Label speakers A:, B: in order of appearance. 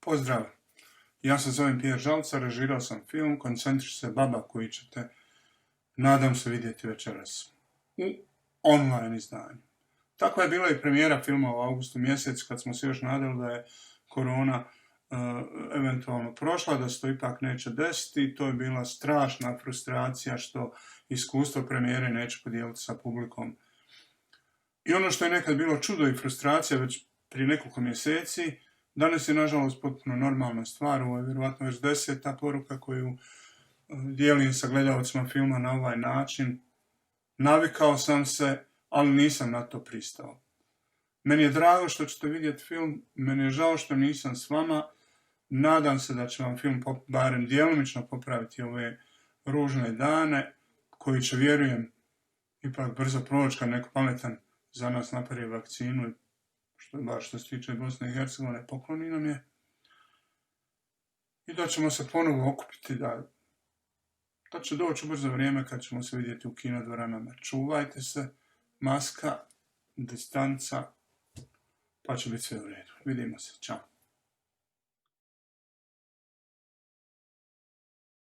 A: Pozdrav, ja se zovem Pijer Žalca, režirao sam film Koncentriš se baba koji ćete, nadam se, vidjeti večeras u online izdanju. Tako je bila i premijera filma u augustu mjesec, kad smo se još nadali da je korona eventualno prošla, da se to ipak neće desiti. To je bila strašna frustracija što iskustvo premijere neće podijeliti sa publikom. I ono što je nekad bilo čudo i frustracija već prije nekoliko mjeseci, danas je nažalost potpuno normalna stvar. Ovo je vjerovatno već 10. poruka koju dijelim sa gledalcima filma na ovaj način. Navikao sam se, ali nisam na to pristao. Meni je drago što ćete vidjeti film, meni je žao što nisam s vama. Nadam se da će vam film barem djelomično popraviti ove ružne dane, koji će, vjerujem, ipak brzo proći kad neko pametan za nas napravi vakcinu, što se tiče Bosne i Hercegovine, pokloni nam je. I da ćemo se ponovo okupiti, da će doći brzo vrijeme kad ćemo se vidjeti u kinodvoranama. Čuvajte se, maska, distanca, pa će biti sve u redu. Vidimo se, čao.